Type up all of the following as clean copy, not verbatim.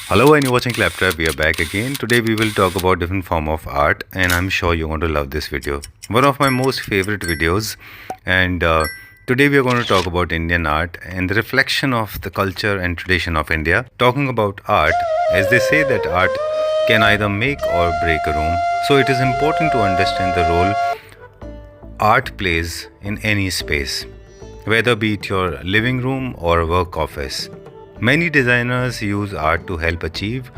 Hello and you're watching Claptrap. We are back again. Today we will talk about different form of art and I'm sure you're going to love this video. One of my most favorite videos and today we are going to talk about Indian art and the reflection of the culture and tradition of India. Talking about art, as they say that art can either make or break a room. So it is important to understand the role art plays in any space, whether be it your living room or a work office. Many designers use art to help achieve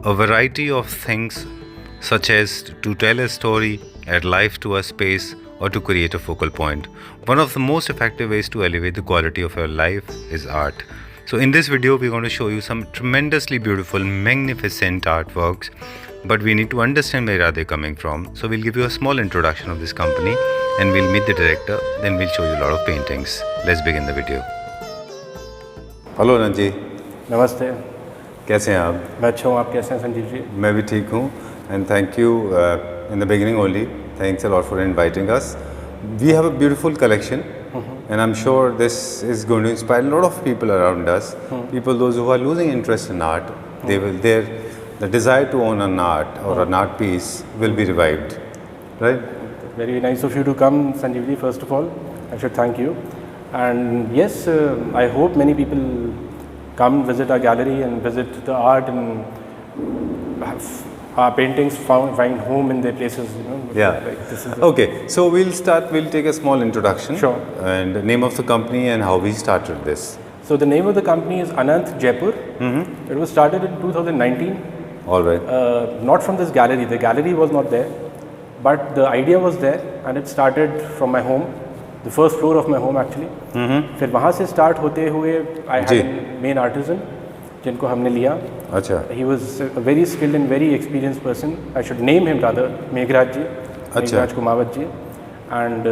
a variety of things, such as to tell a story, add life to a space, or to create a focal point. One of the most effective ways to elevate the quality of your life is art. So, in this video, we're going to show you some tremendously beautiful, magnificent artworks, but we need to understand where are they coming from. So, we'll give you a small introduction of this company and we'll meet the director, then we'll show you a lot of paintings. Let's begin the video. Hello Anant ji, नमस्ते। कैसे हैं आप? मैं अच्छा हूँ, आप कैसे हैं संजीव जी? मैं भी ठीक हूँ and thank you in the beginning only. Thanks a lot for inviting us. We have a beautiful collection and I'm sure this is going to inspire a lot of people around us. People, those who are losing interest in art, the desire to own an art or an art piece will be revived, right? Very nice of you to come, Sanjeev ji. First of all, I should thank you. And yes, I hope many people come visit our gallery and visit the art and have our paintings find home in their places. You know. Yeah. Like this is Okay. So we'll start. We'll take a small introduction. Sure. And the name of the company and how we started this. So the name of the company is Anant Jaipur. It was started in 2019. All right. Not from this gallery. The gallery was not there, but the idea was there, and it started from my home. The first floor of my home actually. फिर वहाँ से start होते हुए I had a main artisan जिनको हमने लिया. अच्छा. He was a very skilled and very experienced person. I should name him rather, Meghraj ji. Meghraj Kumawat ji. And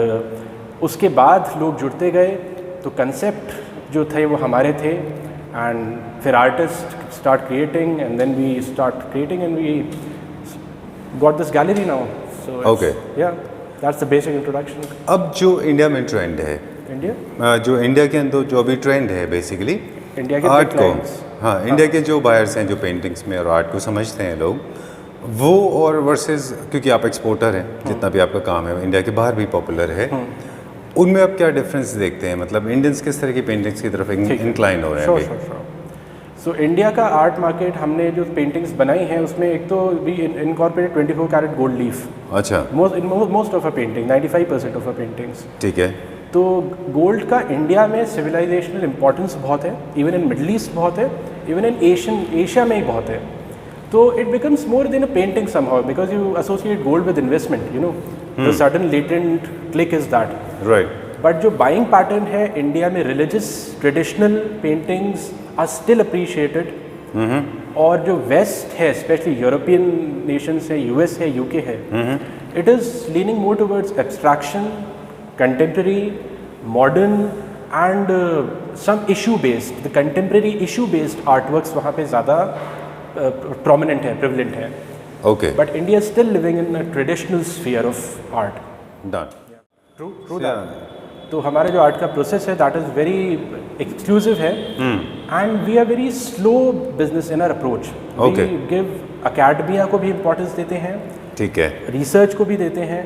उसके बाद लोग जुड़ते गए तो concept जो थे वो हमारे थे and फिर artists start creating and then we start creating and we got this gallery now. So Okay. Yeah. That's the basic introduction. अब जो इंडिया में ट्रेंड है, India? जो इंडिया के अंदर जो अभी ट्रेंड है बेसिकली इंडिया के आर्ट को, clients. हाँ, इंडिया के जो बायर्स हैं जो पेंटिंग्स में और आर्ट को समझते हैं लोग, वो और वर्सेस, क्योंकि आप एक्सपोर्टर हैं, जितना भी आपका काम है इंडिया के बाहर भी पॉपुलर है, उनमें आप क्या डिफरेंस देखते हैं? मतलब इंडियंस किस तरह की पेंटिंग्स की तरफ इंक्लाइन हो रहे हैं अभी? सो इंडिया का आर्ट मार्केट, हमने जो पेंटिंग्स बनाई हैं उसमें एक तो we incorporate 24 carat gold leaf. अच्छा. Most of a painting 95% of a paintings. ठीक है. तो गोल्ड का इंडिया में सिविलाइजेशनल इम्पोर्टेंस बहुत है, इवन इन मिडल ईस्ट बहुत है, इवन इन एशिया में ही बहुत है. तो it becomes more than a painting somehow because you associate gold with investment, you know, the sudden latent click is that. Right. But जो buying pattern है India में, religious traditional paintings are still appreciated. और जो west है, specially European nations है, US है, UK है, it is leaning more towards abstraction, contemporary, modern and some issue based. The contemporary issue based artworks वहाँ पे ज़्यादा प्रोमिनेंट है, प्रिवलेंट है. Okay. But India is still living in a traditional sphere of art. Done. True that. तो हमारा जो art का process है दैट इज़ वेरी एक्सक्लूसिव है and we are very slow business in our approach. We give academia को भी importance देते हैं, ठीक है, रिसर्च को भी देते हैं,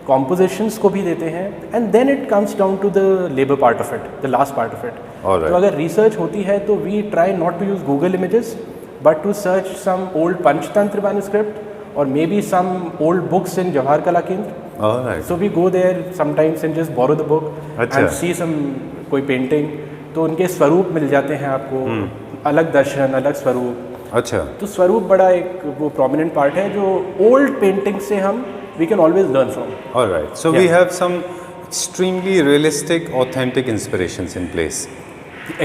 कॉम्पोजिशंस को भी देते हैं, and then it comes down to the labour part of it, the last part of it. तो अगर रिसर्च होती है तो we try not to use Google images but to search some old Panchatantra manuscript or maybe some old books in Jawahar Kala Kendra. All right. So we go there sometimes and just borrow the book and see some कोई painting. तो उनके स्वरूप मिल जाते हैं आपको, अलग दर्शन, अलग स्वरूप. अच्छा. तो स्वरूप बड़ा एक वो prominent part है जो old painting से हम we can always learn from. All right. So we have some extremely realistic, authentic inspirations in place.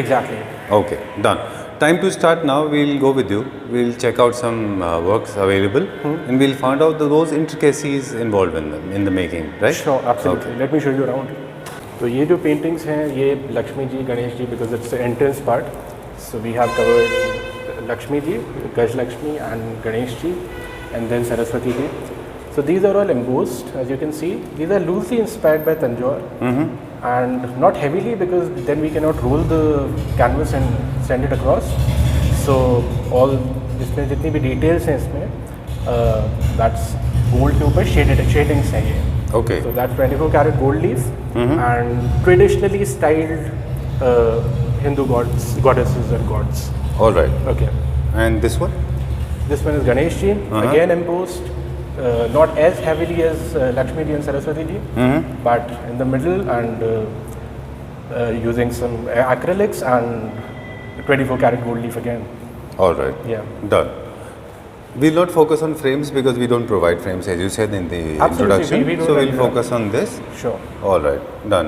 Exactly. Okay. Done. Time to start now. We'll go with you. We'll check out some works available and we'll find out those intricacies involved in the making, right? Sure, absolutely. Okay. Let me show you around. तो ये जो paintings हैं ये Lakshmi ji, Ganesh ji, because it's the entrance part. So we have covered Lakshmi ji, Gaj Lakshmi and Ganesh ji and then Saraswati ji. So these are all embossed, as you can see. These are loosely inspired by Tanjore and not heavily because then we cannot roll the canvas and send it across. So all इसमें जितनी भी details हैं इसमें that's gold के ऊपर shadings हैं ये. Okay. So that's 24 karat gold leaf and traditionally styled Hindu goddesses and gods. All right. Okay. And this one? This one is Ganesh ji, again embossed, not as heavily as Lakshmi ji and Saraswati ji, but in the middle and using some acrylics and 24 karat gold leaf again. All right. Yeah. Done. We'll not focus on frames because we don't provide frames as you said in the introduction. we don't So we'll do that. focus on this. Sure. All right. Done.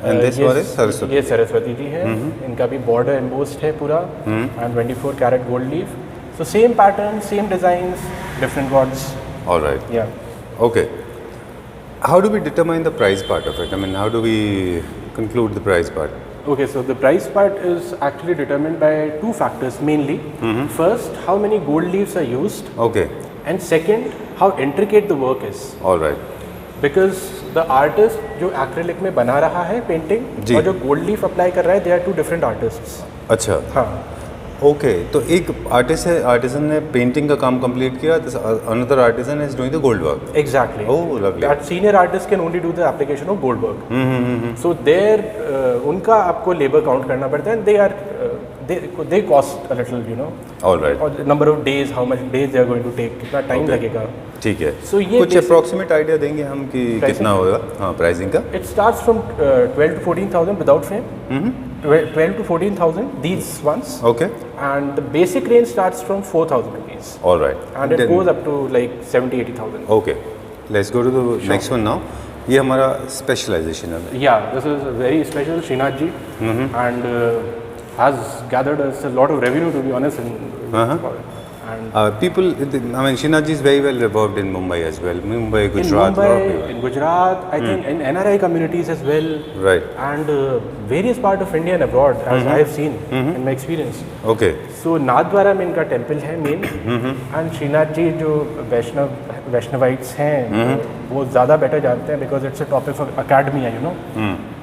And this one is Saraswati. ये सरस्वती जी है. इनका भी border embossed है पूरा and 24 karat gold leaf. So same pattern, same designs, different gods. All right. Yeah. Okay. How do we determine the price part of it? I mean, how do we conclude the price part? Okay, so the price part is actually determined by two factors mainly. First, how many gold leaves are used, Okay. and second, how intricate the work is. All right. Because the artist जो acrylic में बना रहा है painting जी. और जो gold leaf apply कर रहा है, they are two different artists. अच्छा. हाँ. ओके तो एक आर्टिसन ने पेंटिंग का काम कंप्लीट किया, another artisan is doing the gold work. Exactly. Oh, lovely. That senior artist can only do the application of gold work. So there उनका आपको labor count करना पड़ता है and they cost a little, you know. All right. और number of days, how much days they are going to take, कितना time Okay. लगेगा. ठीक है. So ये कुछ अप्रोक्सीमेट आइडिया देंगे हम कि कितना होगा हाँ प्राइसिंग का. It starts from 12 to 14,000 without frame. 12 to 14,000 these ones. Okay. And the basic range starts from 4,000 rupees. All right. And it goes up to like 70,000-80,000. Okay. Let's go to the next one now. ये हमारा specialisation है. Yeah, this is very special, Srinath ji, and has gathered us a lot of revenue, to be honest. And People, I mean, Srinath ji is very well revered in Mumbai as well. Mumbai, in Gujarat, Mumbai, lot of people. in Gujarat, I think in NRI communities as well, Right. and various part of India and abroad, as I have seen in my experience. Okay. So Nathdwara में इनका temple है main, and Shrinath ji जो वैष्णवाइट्स हैं वो ज़्यादा better जानते हैं because it's a topic of academy है, you know.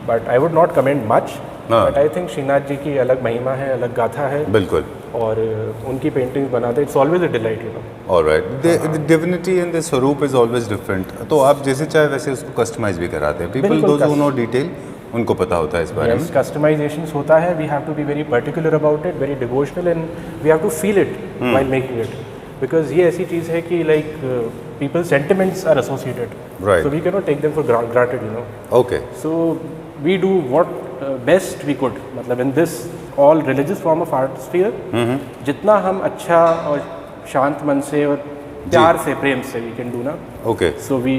But I would not comment much, but I think Shrinath ji की अलग महिमा है, अलग गाथा है. बिल्कुल. और उनकी पेंटिंग्स बनाते it's always a delight, you know. Alright. The divinity and the स्वरूप इज ऑलवेज डिफरेंट. तो आप जैसे चाहे वैसे उसको कस्टमाइज भी कराते हैं. पीपल बिल्कुल, दोज हू नो डिटेल उनको पता होता है इस बारे में. Yes, customizations होता है. We have to be very particular about it, very devotional, and we have to feel it while making it. Because ये ऐसी चीज़ है कि like people's sentiments are associated. Right. So we cannot take them for granted, you know. Okay. So we do what best we could. मतलब in this all religious form of art sphere, जितना हम अच्छा और शांत मन से और प्यार से प्रेम से we can do ना. Okay. So we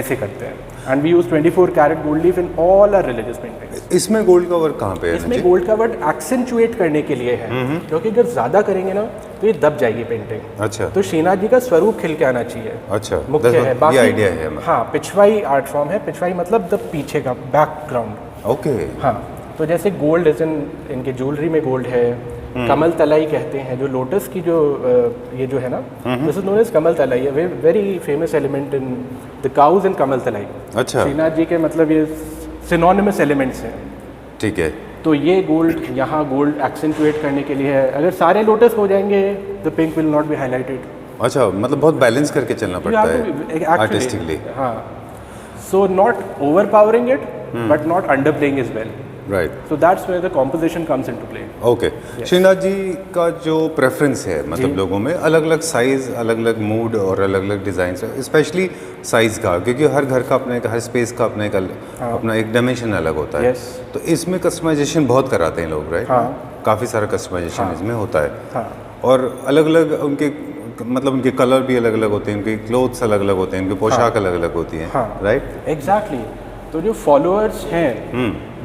ऐसे करते हैं. And we use 24 karat gold leaf in all our religious paintings. इसमें गोल्ड का वर्क कहाँ पे है? इसमें गोल्ड का वर्क एक्सेंचुएट करने के लिए है, क्योंकि अगर ज़्यादा करेंगे ना तो ये दब जाएगी पेंटिंग. अच्छा. तो श्रीनाथ जी का स्वरूप खिल के आना चाहिए. अच्छा. मुख्य है. ये बाकी आइडिया है हमारा. हाँ, पिछवाई आर्ट फॉर्म है. पिछवाई मतलब द पीछे का बैकग्राउंड. ओके. हाँ, तो जैसे गोल्ड इज इनके ज्वेलरी में गोल्ड है. कमल तलाई कहते हैं जो लोटस की जो ये जो है ना, this is known as Kamal Talai. Very famous element in the cows in Kamal Talai. अच्छा. श्रीनाथ जी के मतलब ये सिनोनिमस एलिमेंट्स हैं. ठीक है. तो ये गोल्ड यहाँ गोल्ड एक्सेंचुएट करने के लिए है. अगर सारे लोटस हो जाएंगे the pink will not be highlighted. अच्छा, मतलब बहुत बैलेंस करके चलना पड़ता है आर्टिस्टिकली. हाँ, so not overpowering it but not underplaying as well. Right. So that's where the composition comes into play. Okay. Shrinath ji का जो प्रेफरेंस है मतलब लोगों में अलग अलग साइज़, अलग अलग मूड और अलग अलग डिज़ाइन है, स्पेशली साइज़ का, क्योंकि हर घर का अपना एक, हर स्पेस का अपना एक अपना एक डायमेंशन अलग होता है. Yes. तो इसमें कस्टमाइजेशन बहुत कराते हैं लोग, राइट? हाँ. काफ़ी सारा कस्टमाइजेशन इसमें होता है. हाँ. और अलग अलग उनके मतलब उनके कलर भी अलग अलग होते हैं, उनके क्लोथ्स अलग अलग होते हैं, उनकी पोशाक अलग अलग होती हैं. हाँ. राइट. Exactly. तो जो फॉलोअर्स हैं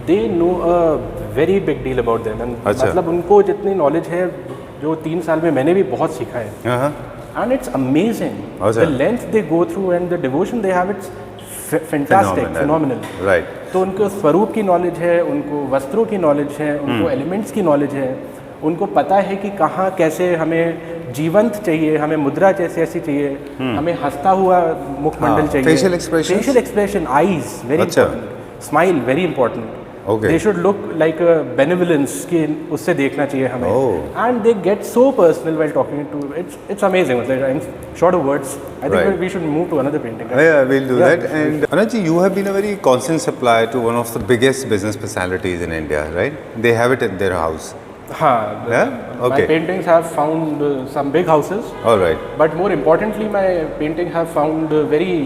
they know a very big deal about them. अच्छा. मतलब उनको जितनी नॉलेज है, जो 3 साल में मैंने भी बहुत सीखा है. हाँ. And it's amazing. अच्छा. The length they go through and the devotion they have, it's fantastic, phenomenal. Right. तो उनको स्वरूप की नॉलेज है, उनको वस्त्रों की नॉलेज है, उनको एलिमेंट्स की नॉलेज है. उनको पता है कि कहाँ कैसे हमें जीवंत चाहिए, हमें मुद्रा जैसे ऐसी चाहिए, हमें हंसता हुआ मुखमंडल चाहिए, facial expression, eyes very important, smile very important. Okay. They should look like benevolence कि उससे देखना चाहिए हमें, Oh. And they get so personal while talking to, it's amazing, मतलब I am short of words, I Right. Think we should move to another painting. Yeah, we'll do Yeah. that. And Anand ji, you have been a very constant supplier to one of the biggest business personalities in India, right? They have it in their house. हाँ, Yeah? my Okay. paintings have found some big houses, All right. but more importantly my painting have found very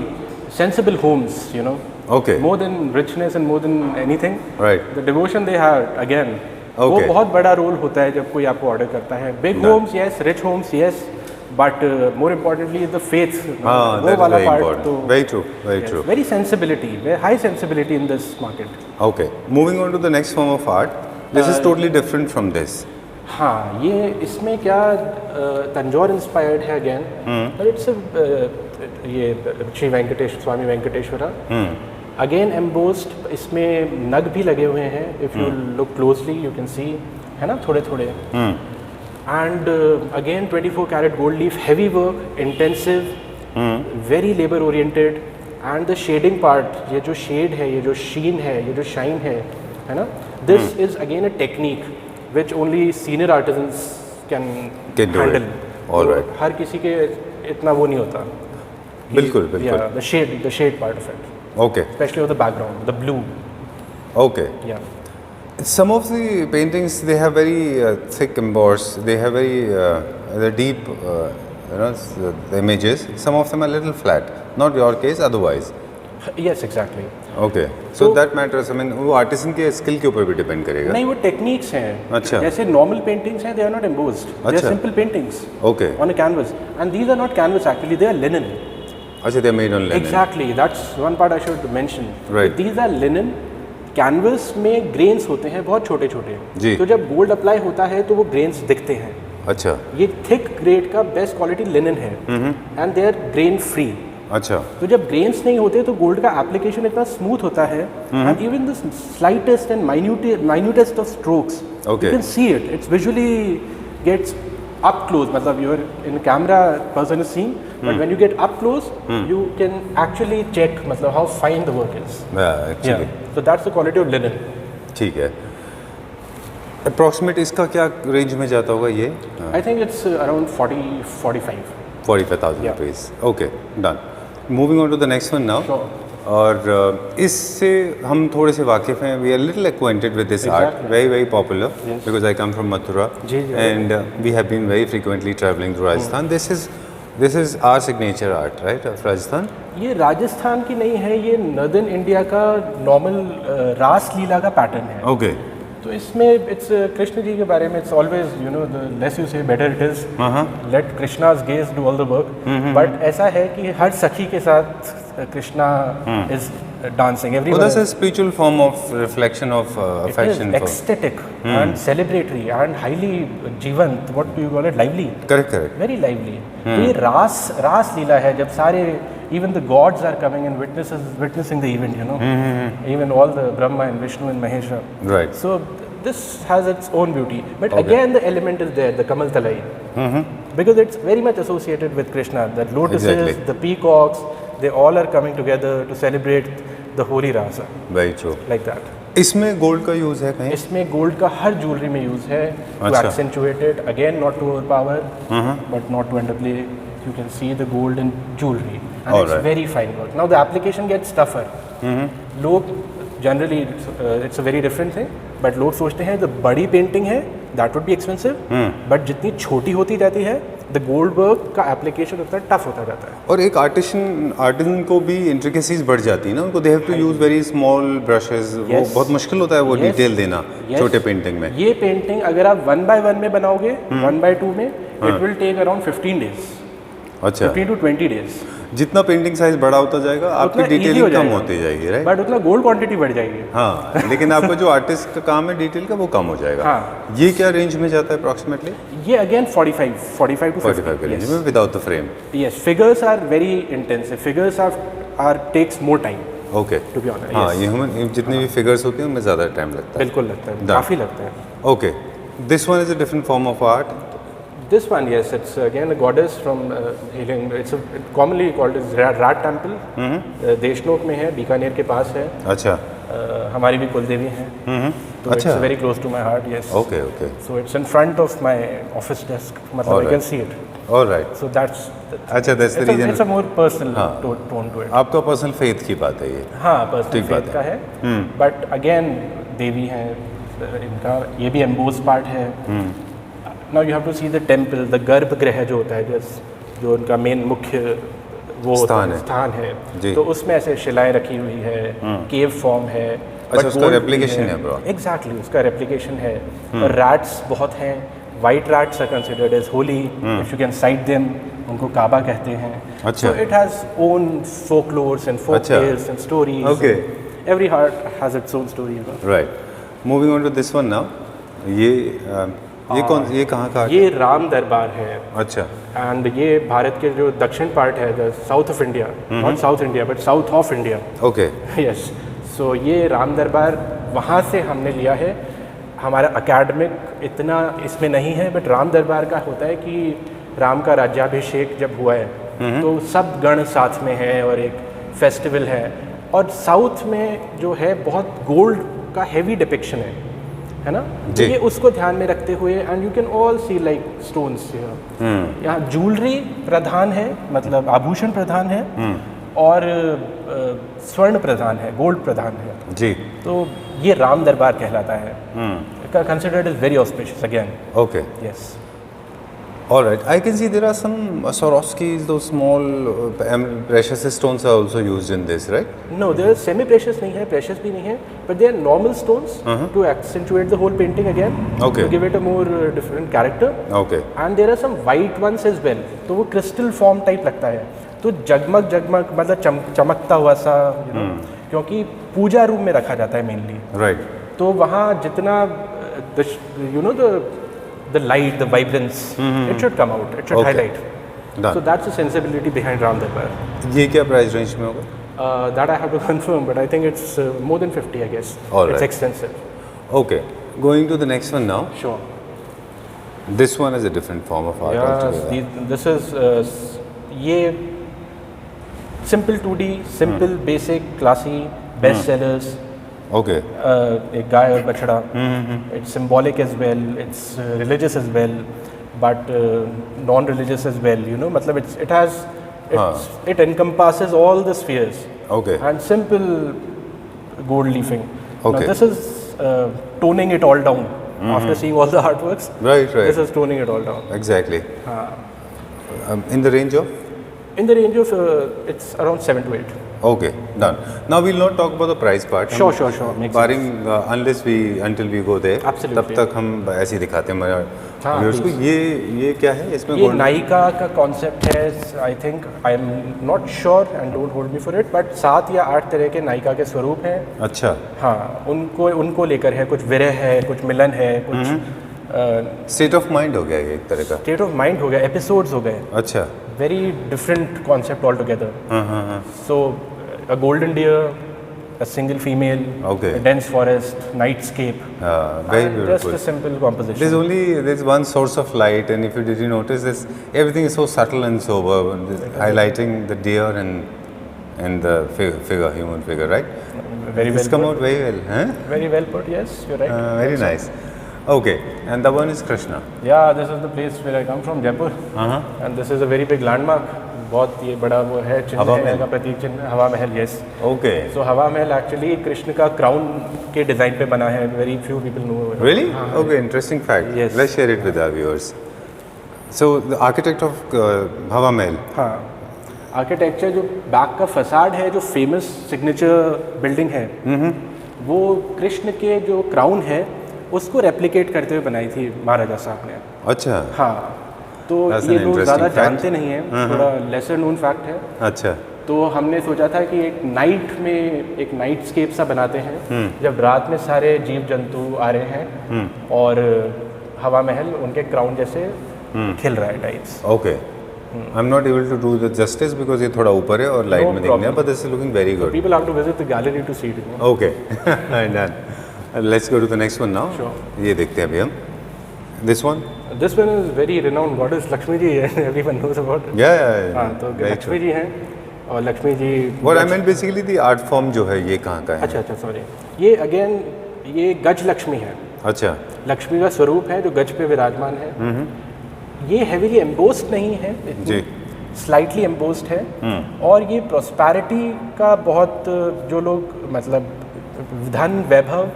sensible homes, you know. Okay. More than richness and more than anything, Right. the devotion they have, again, वो Okay. बहुत बड़ा role होता है जब कोई आपको order करता है. Big Done. homes, yes, rich homes, yes, but more importantly the faith. Ah, वो that is वाला very part important. तो Very true. Very yes, true. very sensibility, very high sensibility in this market. Okay. Moving on to the next form of art. This is totally different from this. हाँ, ये इसमें क्या Tanjore inspired है again, but it's ये Shri Venkatesh Swami Venkateshwara again embossed. इसमें नग भी लगे हुए हैं, if you look closely you can see, है ना, थोड़े थोड़े. And again 24 carat gold leaf, heavy work, intensive, very labour oriented, and the shading part, ये जो शेड है, ये जो शीन है, ये जो शाइन है ना, this is again a technique which only senior artisans can Can do it. handle. All तो right. हर किसी के इतना वो नहीं होता. बिल्कुल, बिल्कुल. Yeah, the shade part of it, Okay. especially with the background, the blue. Okay. Yeah. Some of the paintings, they have very thick embossed. They have very the deep, the images. Some of them are a little flat. Not your case, otherwise. Yes, exactly. Okay. So that matters. I mean, वो artisan के skill के ऊपर भी depend करेगा. नहीं, वो techniques हैं. अच्छा. जैसे नॉर्मल पेंटिंग्स हैं, they are not embossed, they are अच्छा. Simple paintings Okay. On a canvas, and these are not canvas actually, they are linen. अच्छा, they are made on linen. Exactly, that's one part I should mention. Right. These are linen. Canvas में grains होते हैं बहुत छोटे छोटे, जी. तो जब gold apply होता है तो वो ग्रेन्स दिखते हैं. अच्छा. ये थिक ग्रेड का बेस्ट क्वालिटी लिनन है, and they are grain free. अच्छा. तो जब ग्रेन्स नहीं होते तो गोल्ड का एप्लीकेशन इतना स्मूथ होता है, and even the slightest and minutest of strokes you can see it, it's visually gets up close, मतलब you're in camera person is seeing, but when you get up close you can actually check मतलब how fine the work is. Yeah, actually. So that's the quality of linen. ठीक है. Approximate इसका क्या range में जाता होगा ये? I think it's around 45. 45,000 Yeah. rupees. Okay, done. Moving on to the next one now. Sure. और इससे हम थोड़े से वाकिफ़ हैं. We are little acquainted with this art. Exactly. Very very popular. Yes. Because I come from Mathura. जी, जी. And we have been very frequently traveling to Rajasthan. This is our signature art, right, of Rajasthan? ये राजस्थान की नहीं है, ये northern India का normal रास लीला का पैटर्न है. Okay. तो इसमें इट्स कृष्ण जी के बारे में, it's always you know the less you say better it is, let Krishna's gaze do all the work. But ऐसा है कि हर सखी के साथ Krishna is dancing. Oh, that's a spiritual form of reflection of affection. It is ecstatic and celebratory and highly जीवंत, what do you call it, lively. Correct, correct. Very lively. तो ये रास लीला है जब सारे even the gods are coming and witnessing the event, you know. Even all the Brahma and Vishnu and Mahesha. Right. So this has its own beauty, but Okay. again the element is there, the Kamal Talai, because it's very much associated with Krishna. The lotuses, Exactly. the peacocks, they all are coming together to celebrate the holy rasa, Very true. like that. इसमें gold का use है कहीं? इसमें gold का हर jewellery में use है, to अच्छा. accentuate it, again not to overpower, but not to underplay. You can see the gold in jewelry, and All it's right. very fine work. Now the application gets tougher. लोग generally it's a very different thing, but लोग सोचते हैं the बड़ी painting है that would be expensive, but जितनी छोटी होती जाती है the gold work का application उतना टफ होता जाता है. और एक आर्टिसन को भी इंट्रिकेसीज बढ़ जाती है ना उनको. They have to use very small brushes. वो Yes. बहुत मुश्किल होता है वो Yes. डिटेल देना Yes. छोटे पेंटिंग में. ये पेंटिंग अगर आप 1 by 1 में बनाओगे, 1 by 2 में, it will take around 15 days. अच्छा. 15 to 20 days. जितना पेंटिंग साइज बड़ा होता जाएगा आपकी उतना easy डिटेलिंग हो कम जाएगा. होती जाएगी, राइट? बट उतना गोल्ड क्वांटिटी बढ़ जाएगी. हाँ, लेकिन आपका जो आर्टिस्ट का काम है डिटेल का वो कम हो जाएगा. हाँ. ये क्या रेंज में जाता है अप्रॉक्सीमेटली? ये अगेन 45 to 45 के रेंज में without the frame. Yes, figures are very intensive. Figures are takes more time. Okay. To be honest. हाँ, Yes. ये हम जितने भी फिगर्स होते हैं उनमें ज़्यादा टाइम लगता है. बिल्कुल लगता है, Done. काफी लगता है. Okay. This one is a different form of art. This one, yes, it's again a goddess from healing. It's commonly called as Rat Temple. Deshnok में है, बीकानेर के पास है. अच्छा. हमारी भी कुलदेवी हैं, तो अच्छा। It's very close to my heart. Yes. Okay okay, so it's in front of my office desk, मतलब I can see it. Alright. So that's अच्छा, that's the reason. it's a more personal हाँ. tone to it. आपका personal faith की बात है ये. हाँ, personal ठीक बात faith का है. But again देवी हैं, इनका ये भी एम्बोज पार्ट है. Now you have to see the temple, the गर्भगृह जो होता है, जो उनका मेन मुख्य वो स्थान है, तो उसमें ऐसे शिलाएं रखी हुई है, केव फॉर्म है. अच्छा, उसका रेप्लिकेशन है ब्रो. एग्जैक्टली, उसका रेप्लिकेशन है. और रैट्स बहुत हैं. White rats are considered as holy. If you can sight them, उनको काबा कहते हैं. अच्छा. So it has own folklores and folk tales and stories. Okay. Every heart has its own story. Right. Moving on to this one now. ये कहाँ का? ये राम दरबार है. अच्छा. And ये भारत के जो दक्षिण पार्ट है, the south of India, not South India but south of India. Okay. Yes. So ये राम दरबार वहाँ से हमने लिया है. हमारा अकेडमिक इतना इसमें नहीं है, बट राम दरबार का होता है कि राम का राज्याभिषेक जब हुआ है तो सब गण साथ में है और एक फेस्टिवल है. और साउथ में जो है बहुत गोल्ड का हेवी डिपिक्शन है ना. तो ये उसको ध्यान में रखते हुए, and you can all see like stones यहाँ ज्वेलरी प्रधान है, मतलब आभूषण प्रधान है, और स्वर्ण प्रधान है, गोल्ड प्रधान है जी. तो ये राम दरबार कहलाता है. Considered is very auspicious again. Okay. Yes. Alright, I can see there are some Swarovskis, those small precious stones are also used in this, right? No, they are semi-precious नहीं है, precious भी नहीं है, but they are normal stones to accentuate the whole painting again. Okay. To give it a more different character. Okay. And there are some white ones as well. तो वो crystal form type लगता है. तो जगमग मतलब चमकता हुआ सा, क्योंकि पूजा रूम में रखा जाता है मेनली. Right. तो वहाँ जितना the light, the vibrance, it should come out, it should highlight. Done. So that's the sensibility behind Ram Darbar. ये क्या प्राइस रेंज में होगा? That I have to confirm, but I think it's more than 50, I guess. All It's right. extensive. Okay, going to the next one now. Sure. This one is a different form of art altogether. This is ये simple 2D, simple, basic, classy, best sellers. Okay. एक गाय और बछड़ा. It's symbolic as well, it's religious as well, but non-religious as well. मतलब it encompasses all the spheres. Okay. And simple gold leafing. Okay. Now this is toning it all down. After seeing all the artworks, Right. this is toning it all down. Exactly. In the range of? In the range of it's around 7 to 8. Okay, done. Now we'll not talk about the price part. Sure. Makes Barring until we go there. Absolutely. तब तक हम ऐसे ही दिखाते हैं हमारे viewers को. ये क्या है इसमें? ये नायिका का कॉन्सेप्ट है. I think I am not sure and don't hold me for it, but 7 या 8 तरह के नायिका के स्वरूप हैं. अच्छा. हाँ, उनको लेकर है. कुछ विरह है, कुछ मिलन है, कुछ स्टेट ऑफ माइंड हो गया ये एक तरह का. स्टेट ऑफ माइंड हो गया, एपिसोड्स हो गए. अच्छा. Very different concept all together. So a golden deer, a single female, okay, a dense forest, nightscape, very beautiful. Just a simple composition. There's one source of light, and if did you notice this, everything is so subtle and sober, highlighting the deer and the figure, human figure, right? Very well. It's come out very well, huh? Very well put. Yes, you're right. Very nice. Okay, and the one is Krishna. Yeah, this is the place where I come from, Jaipur, and this is a very big landmark. बहुत ये बड़ा वो है, चिन्ह है का प्रतीक चिन्ह, हवा महल. यस. ओके. सो हवा महल एक्चुअली कृष्ण का क्राउन के डिजाइन पे बना है. Very few people know. Really? Okay, interesting fact. Yes. Let's share it with our viewers. So the architect of Hawa Mahal. हाँ, आर्किटेक्चर जो बैक का फसाड है, जो फेमस सिग्नेचर बिल्डिंग है, वो कृष्ण के जो क्राउन है उसको रेप्लिकेट करते हुए बनाई थी महाराजा साहब ने. अच्छा. हाँ, तो ये लोग ज़्यादा जानते नहीं हैं, थोड़ा लेसर नोन फैक्ट है. अच्छा. तो हमने सोचा था कि एक नाइट स्केप सा बनाते हैं, जब रात में सारे जीव जंतु आ रहे हैं और हवा महल उनके क्राउन जैसे खिल रहा है types. Okay. I am not able to do the justice because ये थोड़ा ऊपर है और लाइट में दिखने, but this is looking very good. People have to visit the gallery to see it. Okay. Let's go to the next one now. ये देखते हैं अभी हम. This one is very renowned goddess Lakshmi ji, and everyone knows about it. Yeah. हाँ, तो लक्ष्मी जी हैं. और Lakshmi ji. What I meant basically the art form जो है ये कहाँ का है? अच्छा सॉरी, ये अगेन ये गज लक्ष्मी है। अच्छा। लक्ष्मी का स्वरूप है जो गज पे विराजमान है। ये हेवीली एम्बोस्ड नहीं है जी, स्लाइटली एम्बोस्ड है। और ये प्रोस्पैरिटी का बहुत, जो लोग मतलब धन वैभव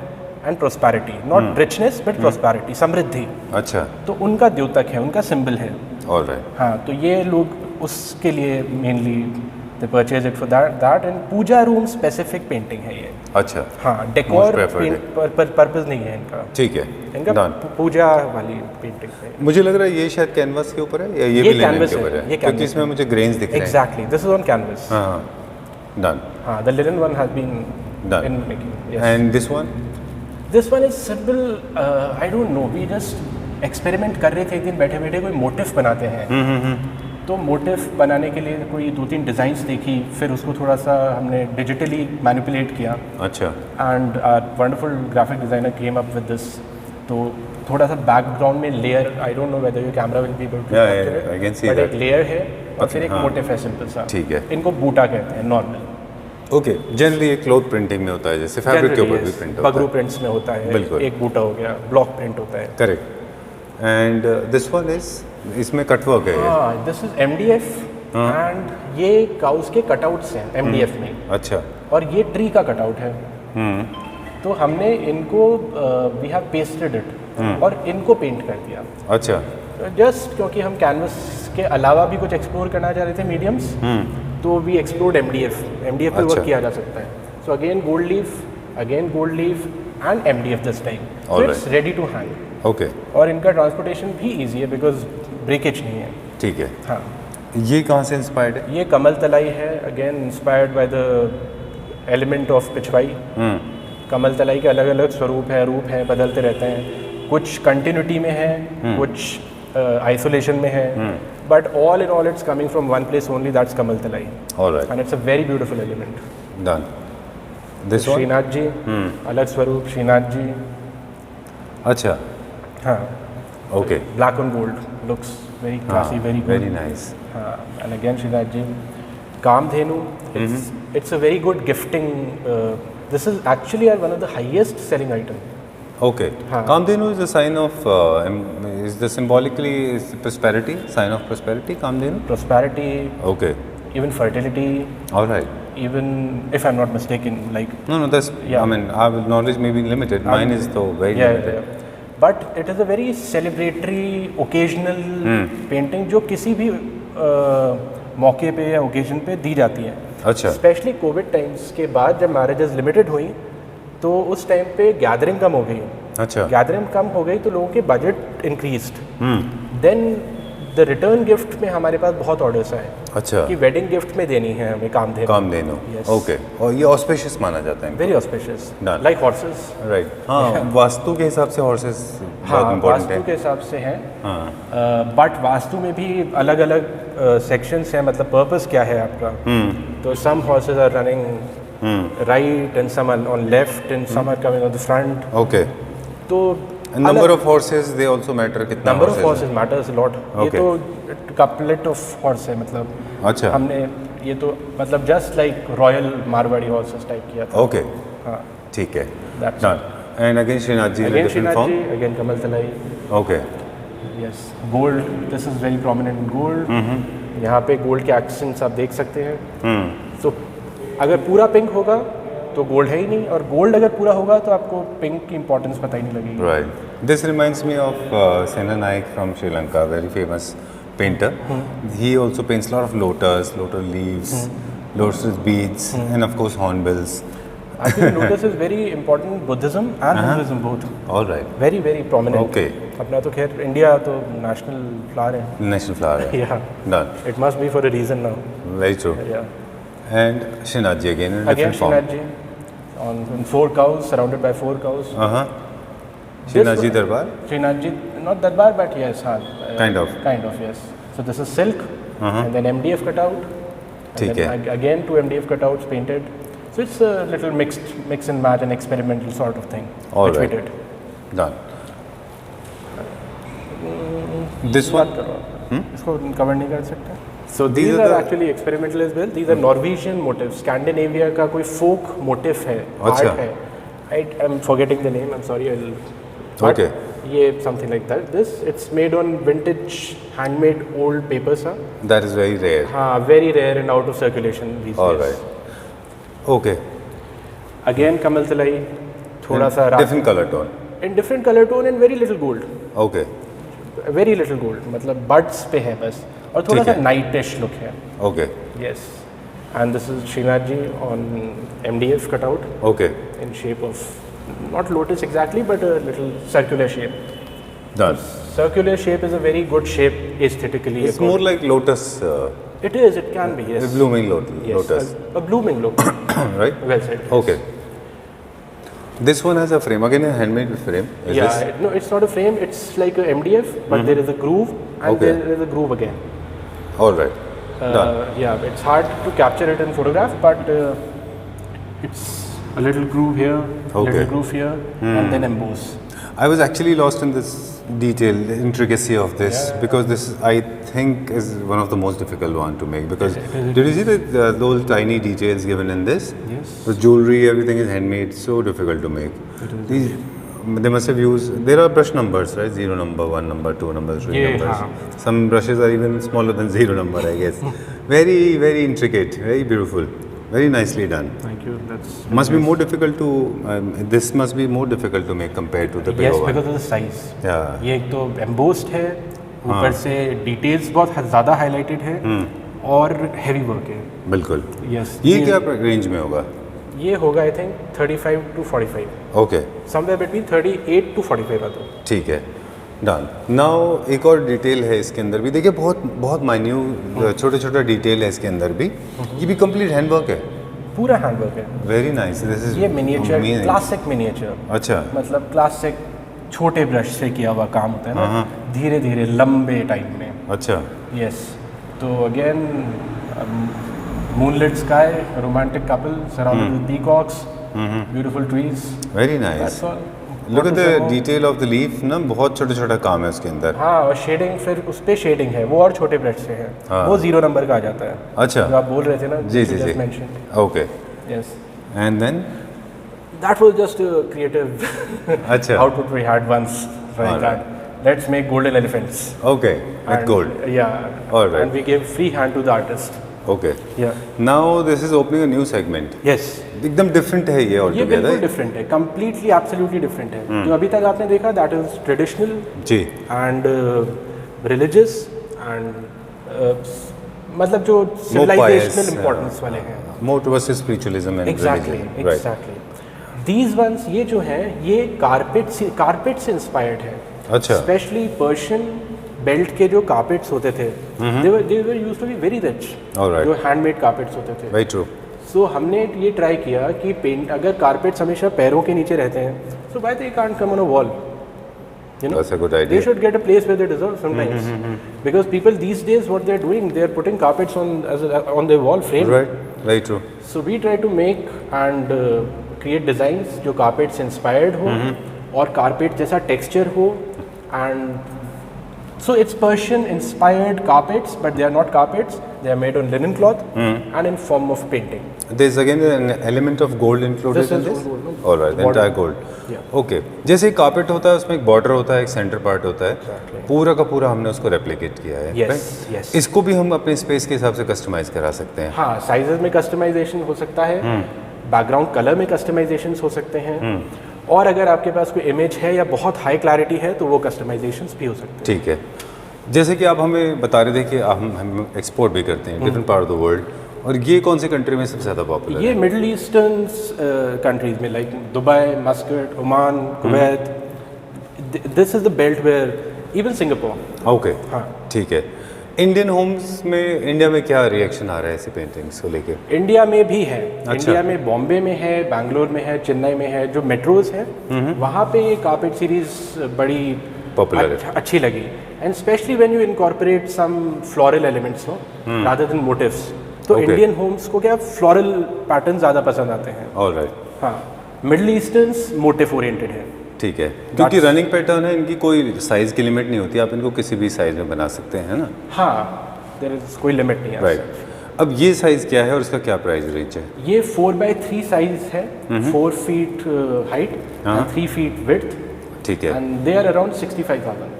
and prosperity, not richness but prosperity, समृद्धि, अच्छा, तो उनका द्योतक है, उनका सिंबल है। ऑलराइट। हाँ, तो ये लोग उसके लिए mainly they purchase it for that and puja room specific painting है ये। अच्छा, हाँ, डेकोर Most preferred पर्पस नहीं है इनका। ठीक है, इनका done। पूजा वाली पेंटिंग है। मुझे लग रहा है ये शायद कैनवास के ऊपर है या ये भी लिनन canvas के है, ऊपर है, ये क्योंकि canvas इसमें है। मुझे ग्रेन्स दिख रहे हैं। Exactly, this is on canvas. हाँ, डन। हाँ, the linen one has been Done। In making. And this one? This one is simple, I don't know, we just experiment कर रहे थे एक दिन बैठे बैठे, कोई मोटिव बनाते हैं। तो मोटिव बनाने के लिए कोई 2-3 डिज़ाइंस देखी, फिर उसको थोड़ा सा हमने डिजिटली मैनिपुलेट किया अच्छा, and wonderful graphic designer came up with this. तो थोड़ा सा बैकग्राउंड में layer, I don't know whether your camera will be able to capture it, I can see but that. एक लेयर है और फिर एक हाँ। मोटिव है सिंपल सा। ठीक है। इनको बूटा कहते हैं नॉर्मल। ओके, जनरली ये क्लॉथ प्रिंटिंग में होता है, जैसे फैब्रिक के ऊपर भी प्रिंट होता पगरू है। प्रिंट्स में होता है, बिल्कुल। एक बूटा हो गया, ब्लॉक प्रिंट होता है। Correct. And this one is, इसमें कटवर्क है ये? हाँ, दिस इज MDF एंड ये काउस के कटआउट्स हैं MDF में, अच्छा, और ये ट्री का कटआउट है। तो हमने इनको वी हैव पेस्टेड इट और इनको पेंट कर दिया। अच्छा, जस्ट क्योंकि हम कैनवस के अलावा भी कुछ एक्सप्लोर करना चाह रहे थे मीडियम्स, तो वी एक्सप्लोर्ड MDF पे अच्छा। वर्क किया जा सकता है। So again gold leaf and MDF this time, so Alright। It's ready to hang. Okay, और इनका ट्रांसपोर्टेशन भी ईजी है बिकॉज ब्रेकेज नहीं है। ठीक है। हाँ, ये कहाँ से इंस्पायर्ड है? ये कमल तलाई है, again inspired by the element of Pichwai. Kamal Talai के अलग अलग स्वरूप है, रूप है, बदलते रहते हैं। कुछ कंटिन्यूटी में है, कुछ आइसोलेशन में है, but all in all it's coming from one place only, that's Kamal Talai, alright, and it's a very beautiful element. Done. This one? Shrinath ji, अलग स्वरूप श्रीनाथ जी। अच्छा, हाँ, okay, black on gold, looks very classy, very very good. Nice. हाँ, and again Shrinath ji, Kamdhenu, it's a very good gifting. This is actually one of the highest selling item. Okay. हाँ. Kamdhenu is a sign of, is the symbolically is prosperity, sign of prosperity, Kamdhenu? Prosperity, Okay. even fertility, All right. even if I'm not mistaken, like No, that's, Yeah. I mean, our knowledge may be limited. Mine is though very yeah, limited. yeah. But it is a very celebratory, occasional painting जो किसी भी मौके पे या occasion पे दी जाती है। अच्छा, स्पेशली कोविड टाइम्स के बाद जब मैरिजेस लिमिटेड हुई, तो उस टाइम पे गैदरिंग कम हो गई। अच्छा, गैदरिंग कम हो गई तो लोगों के budget increased. Then the return gift में हमारे पास बहुत ऑर्डर्स आए अच्छा, कि वेडिंग गिफ्ट में देनी है हमें कामधेनु। Kamdhenu. Yes। Okay. और ये auspicious माना जाता है? Very auspicious, Done। Like horses. Right. हाँ, वास्तु के हिसाब से horses हाँ, बहुत important वास्तु है। के हिसाब से हैं, हाँ, बट वास्तु में भी अलग अलग सेक्शंस हैं, मतलब पर्पस क्या है आपका। तो some horses are running right and some are on left and some are coming on the front. Okay. तो And number of horses, they also matter, कितना number of horses horses matters lot. ये Okay। तो couplet of horse है, मतलब है? अच्छा, हमने ये तो मतलब just like royal Marwari horses type किया था। okay, हाँ, ठीक है, that's done. And again Srinath ji in a again different Srinath form? जी, again Kamal Talai. Okay. Yes, gold, this is very prominent gold. यहाँ पे गोल्ड के एक्सेंट्स आप देख सकते हैं। तो अगर पूरा पिंक होगा तो गोल्ड है ही नहीं, और गोल्ड अगर पूरा होगा तो आपको पिंक की इंपॉर्टेंस पता ही नहीं लगेगी। Right. This reminds me of Sena Naik from Sri Lanka, very famous painter. He also paints a lot of lotus leaves, lotus beads, and of course hornbills. I think lotus is very important Buddhism and Hinduism both. All right. Very very prominent. Okay. अपना तो खैर India तो national flower है। National flower. Yeah, Done. it must be for a reason now. Very true. Yeah. And Srinath ji again in a Again different form. Srinath ji on 4 cows, surrounded by 4 cows. Srinath ji Darbar. Srinath ji, not Darbar, but yes, हाँ. Kind of. Kind of, yes. So this is silk, and then MDF cutout. And ठीक then है. again 2 MDF cutouts painted. So it's a little mix and match and experimental sort of thing, All which right. we did. Done. This one? बात करो, इसको cover नहीं कर सकते? So these are actually experimental as well. These are Norwegian motifs. Scandinavia का कोई folk motif है, अच्छा. art है. I'm forgetting the name. I'm sorry. But Okay. ये something like that. It's made on vintage, handmade old paper सा. That is very rare. हाँ, very rare and out of circulation these All days. right. Okay. Again कमल तलाई, थोड़ा सा different color tone. in different color tone and very little gold. Okay. Very little gold. मतलब buds पे है बस. और थोड़ा सा नाइटिश लुक है. Okay. Yes. And this is Srinath ji on MDF cutout Okay. in shape of not lotus exactly, but a little circular shape. Done. Circular shape is a very good shape aesthetically. It's more like lotus. It is. It can be. Yes. A blooming Yes, lotus. a blooming look. Right. Well said. Yes. Okay. This one has a frame. Again, a handmade frame. Is Yeah. this? No, it's not a frame. It's like a MDF, but there is a groove, and Okay. there is a groove again. All right. Done. Yeah, it's hard to capture it in photograph, but it's a little groove here, Okay. little groove here, and then emboss. I was actually lost in this detail, the intricacy of this, because this I think is one of the most difficult one to make. Because did you see those tiny details given in this? Yes. The jewelry, everything is handmade, so difficult to make. These, they must have used. There are brush numbers, right? 0 number, 1 number, 2 number, 3 Yeah, numbers. Some brushes are even smaller than 0 number, I guess. Very, very intricate, very beautiful, very nicely done. Thank you. That's Must be more difficult to. This must be more difficult to make compared to the bigger yes, one. because of the size. Yeah. ये एक तो embossed है, ऊपर से details बहुत ज़्यादा highlighted है, और heavy work है. बिल्कुल. Yes. ये क्या रेंज में होगा? ये होगा I think 35 to 45. Okay, Somewhere between 38 to 45 आता. ठीक है, डन. नाउ एक और डिटेल है इसके अंदर भी. देखिए बहुत बहुत माइन्यूट छोटा छोटा डिटेल है इसके अंदर भी. ये भी कंप्लीट हैंडवर्क है. पूरा हैंडवर्क है. Very nice. दिस इज ये मिनिएचर, क्लासिक मिनिएचर. अच्छा. मतलब क्लासिक छोटे ब्रश से किया हुआ काम होता है ना, धीरे धीरे लंबे टाइम में. अच्छा. यस. तो again moonlit sky, romantic couple surrounded with peacocks, beautiful trees. Very nice. That's all. Look at the detail of the leaf ना. बहुत छोटा छोटा काम है उसके अंदर. हाँ, और शेडिंग फिर उस पे शेडिंग है, वो और छोटे ब्रश से है. वो 0 नंबर का आ जाता है. अच्छा. जो आप बोल रहे थे ना. जी जी जी. Okay. Yes. And then That was just a creative अच्छा. output we had once. Like Alright. that. Let's make golden elephants. Okay with And- gold. Yeah. Alright. And we gave free hand to the artist. Okay. Yeah. Now this is opening a new segment. Yes. एकदम different है ये all ये बिल्कुल together. Different है, completely absolutely different है. जो अभी तक आपने देखा दैट इज ट्रेडिशनल जी. एंड रिलीजियस एंड मतलब जो सिविलाइजेशनल इम्पोर्टेंस वाले हैं. More towards spiritualism and exactly religion. Right. Exactly. These once ये जो हैं ये कारपेट से इंस्पायर्ड है. अच्छा. स्पेशली पर्शियन बेल्ट के जो कारपेट्स होते थे, they were used to be very rich. Alright. जो हैंडमेड कारपेट्स होते थे. Very true. सो हमने ये ट्राई किया कि पेंट अगर कारपेट्स हमेशा पैरों के नीचे रहते हैं, so why they can't come on a wall. You know, That's a good they idea. should get a place where they deserve sometimes. Because people these days, what they're doing, they're putting carpets on their wall frame. Right. Very true. So we try to make and create designs जो carpets inspired हो और carpet जैसा texture हो, and so it's Persian inspired carpets, but they are not carpets. They are made on linen cloth and in form of painting. There's again an element of gold included This in is this. gold, no? All right. The Border. entire gold. Yeah. Okay. जैसे carpet होता है उसमें एक border होता है, एक centre part होता है. पूरा का पूरा हमने उसको रेप्लिकेट किया है. Yes, right? yes. इसको भी हम अपने स्पेस के हिसाब से कस्टमाइज करा सकते हैं. हाँ, साइजेस में कस्टमाइजेशन हो सकता है, बैकग्राउंड कलर में कस्टमाइजेशन हो सकते हैं, और अगर आपके पास कोई इमेज है या बहुत हाई क्लैरिटी है तो वो कस्टमाइजेशन भी हो सकते ठीक है. जैसे कि आप हमें बता रहे थे कि हम एक्सपोर्ट भी करते हैं different part of the world. और ये कौन से कंट्री में सबसे ज़्यादा पॉपुलर हैं. ये मिडल ईस्टर्न कंट्रीज में like Dubai, Muscat, Oman, Kuwait. This is the belt where even Singapore. Okay. हाँ. ठीक है. इंडियन होम्स में इंडिया में क्या रिएक्शन आ रहा है ऐसी पेंटिंग्स को लेके? इंडिया में भी है. अच्छा. इंडिया में बॉम्बे में है, बैंगलोर में है, चेन्नई में है, जो मेट्रोज हैं वहाँ पे ये कार्पेट सीरीज बड़ी पॉपुलर है. अच्छी लगी. And specially when you incorporate some floral elements हो रादर देन मोटिव्स, तो Okay. इंडियन होम्स को क्या फ्लोरल पैटर्न ज़्यादा पसंद आते हैं. All right. हाँ, मिडल ईस्टर्न्स मोटिव ओरिएंटेड है. ठीक है. क्योंकि रनिंग पैटर्न है इनकी, कोई साइज़ की लिमिट नहीं होती. आप इनको किसी भी साइज़ में बना सकते हैं ना. हाँ, देयर इज कोई लिमिट नहीं है। राइट। अब ये साइज़ क्या है और इसका क्या प्राइस रेंज है? ये 4x3 साइज है, 4 feet height and 3 feet width, ठीक है। And they are around 65,000।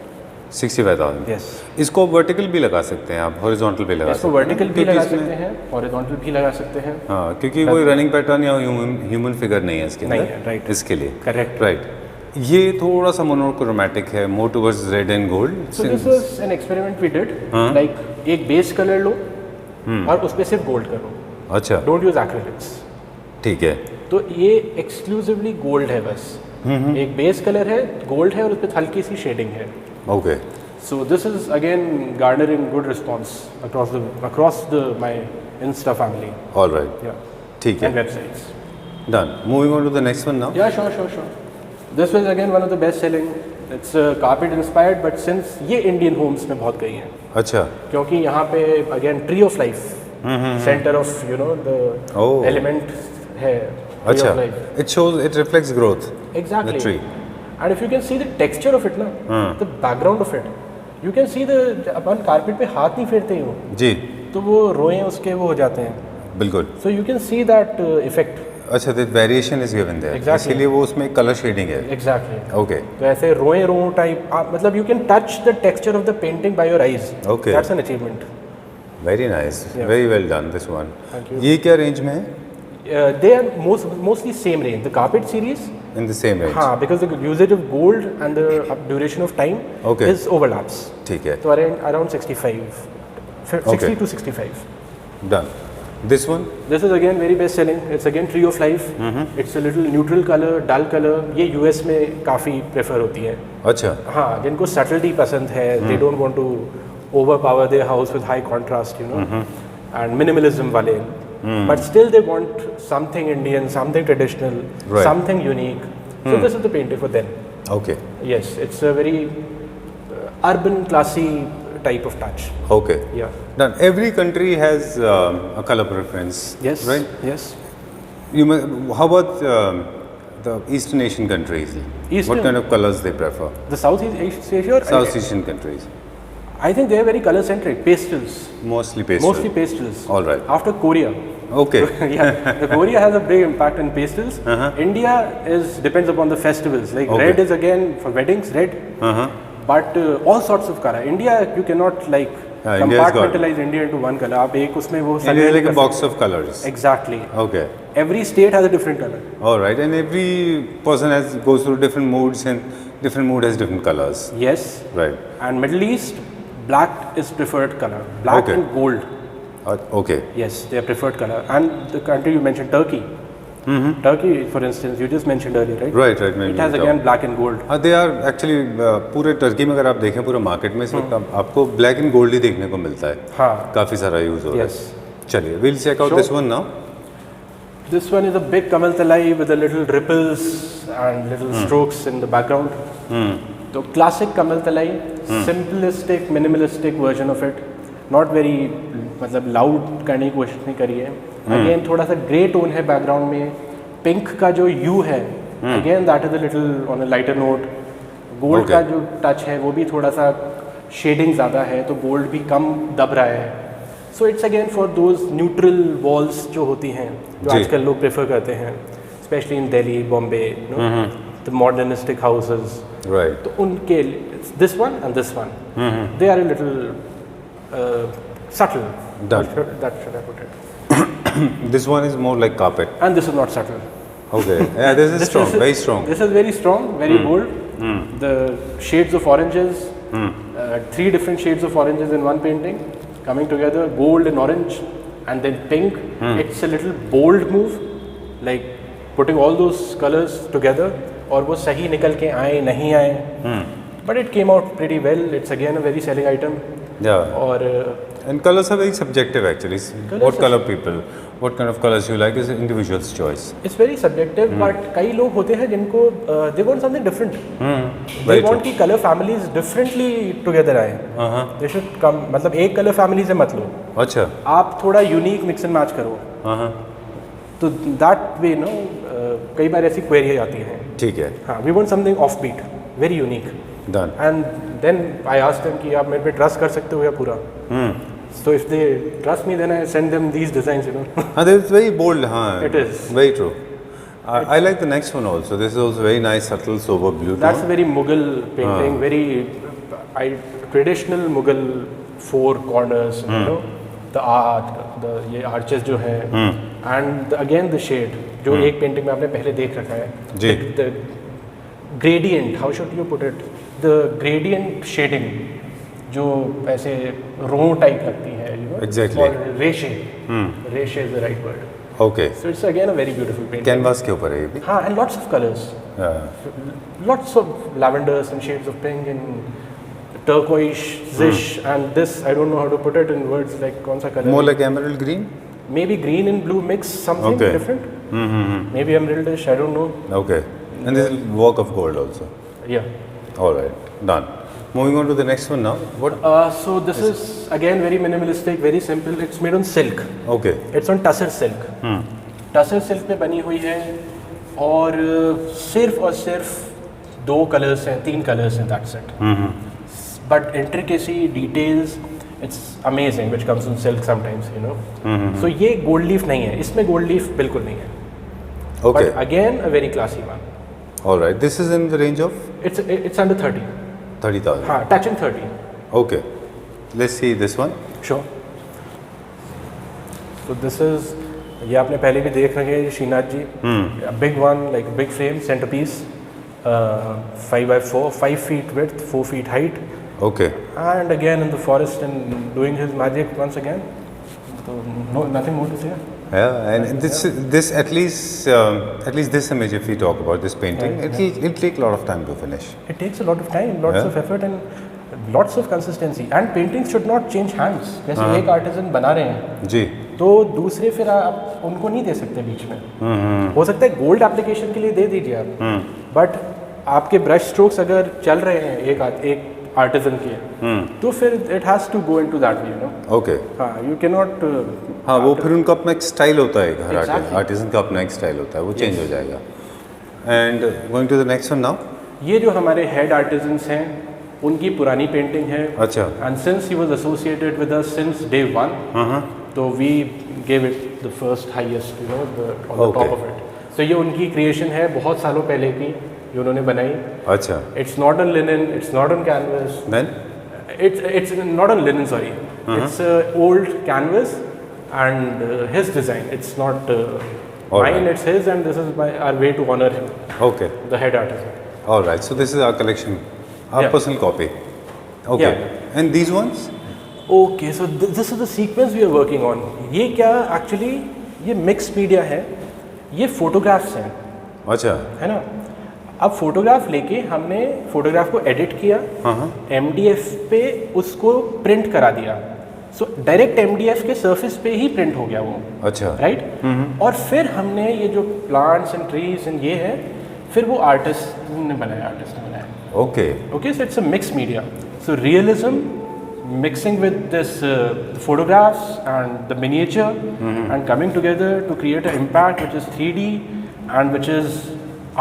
65,000। Yes, इसको वर्टिकल भी लगा सकते हैं आप, हॉरिजॉन्टल भी लगा सकते इसको हैं। वर्टिकल भी क्योंकि लगा इसमें- सकते हैं, हॉरिजॉन्टल भी लगा सकते हैं। हाँ, क्योंकि कोई रनिंग पैटर्न या ह्यूमन फिगर नहीं है इसके नहीं अंदर, है, right। इसके लिए। करेक्ट। राइट। ये थोड़ा सा मोनोक्रोमैटिक है, more towards red and gold. So this was an experiment we did, like एक बेस कलर लो और उस पे सिर्फ गोल्ड करो, अच्छा, डोंट यूज एक्रिलिक्स। ठीक है। तो ये एक्सक्लूसिवली गोल्ड है बस, एक बेस कलर है, गोल्ड है और उस पे हल्की सी शेडिंग है। Okay. So this is again garnering good response across the my Insta family. All right, Yeah, ठीक and है। websites. Done. Moving on to the next one now. Yeah, sure. This was again one of the best selling. It's carpet inspired, but since ये Indian homes में बहुत गई हैं, अच्छा, क्योंकि यहाँ पे again tree of life, center of the Oh. element है tree अच्छा। of life. It shows, it reflects growth. Exactly. The tree. And if you can see the texture of it ना, the background of it, you can see the upon carpet पे हाथ नहीं फेरते ही हो जी, तो वो रोएं उसके वो हो जाते हैं, बिल्कुल। so you can see that effect. अच्छा, the variation is given there, Exactly. इसीलिए वो उसमें कलर शेडिंग है। Exactly. ओके, तो ऐसे रोएं रो टाइप मतलब you can touch the texture of the painting by your eyes. Okay. That's an achievement. Very nice, Yeah. Very well done this one. Thank you. ये क्या range में है? They are mostly same range. The carpet series, in the same range. हाँ, because the usage of gold and the duration of time Okay. is overlaps. ठीक है, So around 65, 60 Okay. to 65. Done. This one? This is again very best selling. It's again tree of life. It's a little neutral color, dull color. ये US में काफ़ी prefer होती है। अच्छा, हाँ, जिनको subtlety पसंद है, they don't want to overpower their house with high contrast, and minimalism वाले. But still they want something Indian, something traditional, Right. something unique. So this is the painting for them. Okay, Yes, it's a very urban, classy type of touch. Okay, Yeah. Done. Every country has a colour preference, Yes. Right? Yes. You how about the Eastern Asian countries? What Eastern- kind of colors they prefer? The Southeast Asia. Or South Asian countries, I think they are very color centric. Pastels. mostly pastel. Mostly pastels. All right. After Korea. Okay. Yeah, the Korea has a big impact in pastels. India depends upon the festivals. Like Okay. red is again for weddings, red. But all sorts of color. India, you cannot like Yeah, India's got- compartmentalize India into one color. आप एक उसमें वो India is like a कर box of colors. सकते- Exactly. Okay. Every state has a different color. All right. And every person goes through different moods, and different mood has different colors. Yes. Right. And Middle East, black is preferred color. Black Okay. and gold. Okay. Yes, their preferred color. And the country you mentioned, Turkey. Turkey, for instance, you just mentioned earlier, right? Right. Right. It has again black and gold. हाँ, they are actually पूरे Turkey में अगर आप देखें पूरे market में इस वक्त आपको ब्लैक एंड गोल्ड ही देखने को मिलता है। हाँ. काफ़ी सारा यूज़ हो रहा Yes. है। चलिए, will check out Sure. This one now. This one is a big Kamal Talai with the little ripples and little strokes in the background. So classic Kamal Talai, simplistic, minimalistic version of it. Not very मतलब loud करने की कोशिश नहीं करी है. Again थोड़ा सा grey tone है background में. Pink का जो hue है, again that is a little on a lighter note. Gold Okay. का जो touch है वो भी थोड़ा सा shading ज़्यादा है तो gold भी कम दब रहा है. So it's again for those neutral walls जो होती हैं जो जी. आजकल लोग प्रेफर करते हैं, especially in Delhi, Bombay, the modernistic houses. Right. तो उनके this one and this one, they are a little subtle. Done. That should I put it? This one is more like carpet. And this is not subtle. Okay. Yeah, this is strong, very strong. This is very strong, very bold. The shades of oranges, 3 different shades of oranges in one painting, coming together, gold and orange, and then pink. It's a little bold move, like putting all those colors together. और वो सही निकल के आए नहीं आए. But it came out pretty well. It's again a very selling item. Yeah. और And colors are very subjective actually. What color people, what kind of colors you like is individual's choice. it's very subjective, but कई लोग होते हैं जिनको they want something different. They Very want true. कि color families differently together आए. They should come, मतलब एक color family से मत लो, अच्छा। आप थोड़ा unique mix and match करो. तो that way कई बार ऐसी query आती है. ठीक है। हाँ, we want something offbeat, very unique. Done. And then I asked them कि आप मेरे पे trust कर सकते हो या पूरा. So if they trust me, then I send them these designs, you know. It's very bold, huh? It is. Very true. I like the next one also. This is also very nice, subtle, sober blue tone. That's a very Mughal painting, very traditional Mughal four corners, you know, the art, the ये arches जो है, and again the shade, जो एक painting में आपने पहले देख रखा है. जी. The gradient, how should you put it? The gradient shading, जो ऐसे रो टाइप लगती है, you know. Exactly. और ray shape. Ray shape is the right word. Okay. So it's again a very beautiful painting. Canvas के ऊपर है ये भी. हाँ, and lots of colors. Lots of lavenders and shades of pink and turquoise-ish and this, I don't know how to put it in words, like कौन सा color? More like emerald green. Maybe green and blue mix, something Okay. different. Maybe emeraldish, I don't know. Okay. And this is work of gold also. Yeah. All right. Done. Moving on to the next one now. What? So this is again very minimalistic, very simple. It's made on silk. Okay. It's on tussar silk. Tussar silk पे बनी हुई है और सिर्फ और सिर्फ 2 colours हैं, 3 colours हैं, that's it. But intricacy, details, it's amazing which comes on silk sometimes, you know. So ये gold leaf नहीं है, इसमें gold leaf बिल्कुल नहीं है. Okay. But again a very classy one. All right. This is in the range of It's under 30. 30,000. हाँ, touching 30. Okay. Let's see this one. Sure. So this is, ये आपने पहले भी देख रहे हैं Shrinath ji. A big one, like big frame, centerpiece, 5x4, 5 feet width, 4 feet height, Okay. and again in the forest and doing his magic once again. So no, nothing more to say. Yeah, and this at least this image, if we talk about this painting, it'll take a lot of time to finish. It takes a lot of time, lots of effort and lots of consistency. And paintings should not change hands. जैसे एक artesian बना रहे हैं, जी. तो दूसरे फिर आप उनको नहीं दे सकते बीच में. हो सकता है गोल्ड एप्लीकेशन के लिए दे दीजिए आप, बट आपके ब्रश स्ट्रोक्स अगर चल रहे हैं एक आर्टिजन के, तो फिर it has to go into that way, you know. Okay. हाँ, यू कैन नॉट. हाँ, वो फिर उनका अपना एक स्टाइल होता है, हर Exactly. आर्टिजन का अपना एक स्टाइल होता है, वो चेंज हो जाएगा. And going to the next one now. ये जो हमारे हेड आर्टिजन्स हैं, उनकी पुरानी पेंटिंग है. अच्छा. And since he was associated with us since day 1, तो we gave it the first highest, you know, on the top of it. So ये उनकी क्रिएशन है, बहुत सालों पहले की, जो उन्होंने बनाई. अच्छा. It's not on linen, it's not on canvas. Then? It's not on linen, sorry. It's old canvas and his design. It's not All mine, right. it's his, and this is our way to honor him, Okay. the head artisan. All right. So this is our collection, our Yeah. personal copy. Okay. Yeah. And these ones? Okay, so this is the sequence we are working on. ये क्या actually ये mixed media है, ये photographs हैं, अच्छा. है ना. अब फोटोग्राफ लेके हमने फोटोग्राफ को एडिट किया, MDF पे उसको प्रिंट करा दिया. सो डायरेक्ट MDF के सरफेस पे ही प्रिंट हो गया वो. अच्छा. राइट. और फिर हमने ये जो प्लांट्स एंड ट्रीज एंड ये है, फिर वो आर्टिस्ट ने बनाया. Okay. Okay, so it's a mixed media. So realism mixing with this photographs and the miniature and coming together to create an impact which is 3D and which is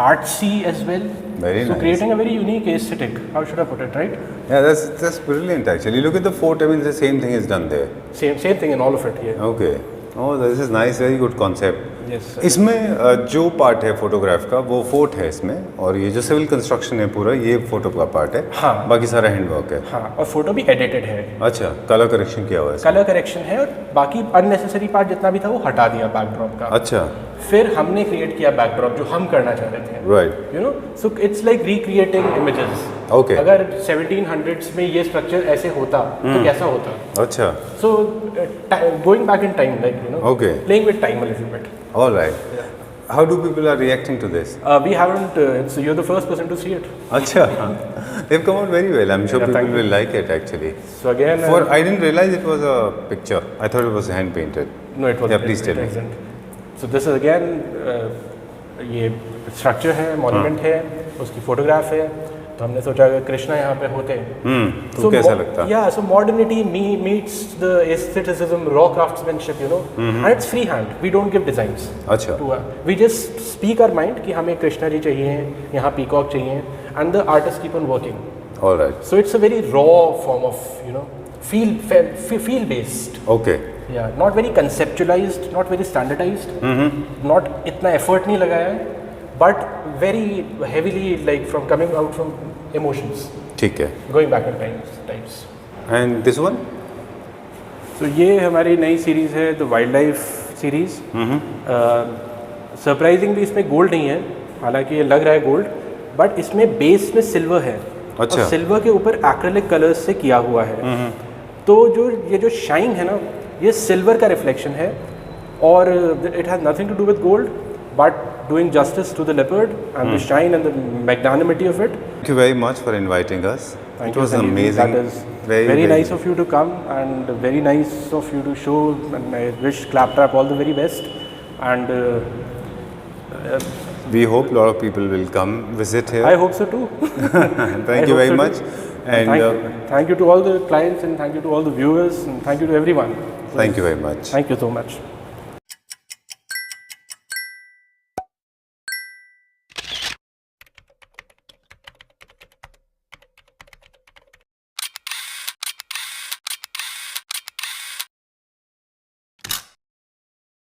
artsy as well. Very So nice. creating a very unique aesthetic. How should I put it, right? Yeah, that's brilliant actually. Look at the fort. I mean, the same thing is done there. Same thing in all of it here. Okay. Oh, this is nice. Very good concept. Yes. इसमें जो part है photograph का वो fort है इसमें, और ये जो सिविल कंस्ट्रक्शन है पूरा ये फोटो का पार्ट है. हाँ. बाकी सारा हैंड वर्क है. हाँ, और फोटो भी एडिटेड है. अच्छा. कलर करेक्शन किया हुआ है. कलर करेक्शन है, और बाकी अननेसेसरी पार्ट जितना भी था वो हटा दिया बैकड्रॉप का. अच्छा. फिर हमने क्रिएट किया बैकड्रॉप जो हम करना चाह रहे थे. Right. You know, so it's like recreating images. Okay. अगर 1700s में ये स्ट्रक्चर ऐसे होता तो कैसा होता. अच्छा. So going back in time, like you know, Okay. Playing with time a little bit. All right. How do people are reacting to this? We haven't. So you're the first person to see it. अच्छा. They've come out very well. I'm sure Yeah, thank people you. will like it actually. So again, I didn't realize it was a picture. I thought it was hand painted. no, it was. Yeah, please tell me. So this is again, ये structure है, monument है, उसकी photograph है. तो हमने सोचा अगर कृष्णा यहाँ पे होते, तो कैसा लगता? Yeah, so modernity meets the aestheticism, raw craftsmanship, you know, and it's free hand. We don't give designs. अच्छा. We just speak our mind कि हमें कृष्णा जी चाहिए, यहाँ पीकॉक चाहिए, and the artists keep on working. All right. So it's a very raw form of, you know, feel based. Okay. Yeah, not very conceptualized, not very standardized, not इतना effort नहीं लगाया है, but very heavily like from coming out from emotions, ठीक है. going back in types. And this one? So ये हमारी नई series है the wild life series. Surprisingly इसमें गोल्ड नहीं है, हालांकि ये लग रहा है गोल्ड, बट इसमें बेस में सिल्वर है. अच्छा. और सिल्वर के ऊपर एक्रेलिक कलर्स से किया हुआ है. तो ये जो शाइन है ना, ये सिल्वर का रिफ्लेक्शन है, और it has nothing to do with gold, but doing justice to the leopard and the shine and the magnanimity of it. Thank you very much for inviting us. Thank It you, was Sanjeev. amazing. That is very, very nice of you to come, and very nice of you to show, and I wish Claptrap all the very best. And we hope a lot of people will come visit here. I hope so too. Thank you very much. And thank you to all the clients, and thank you to all the viewers, and thank you to everyone. Thank you very much. Thank you so much.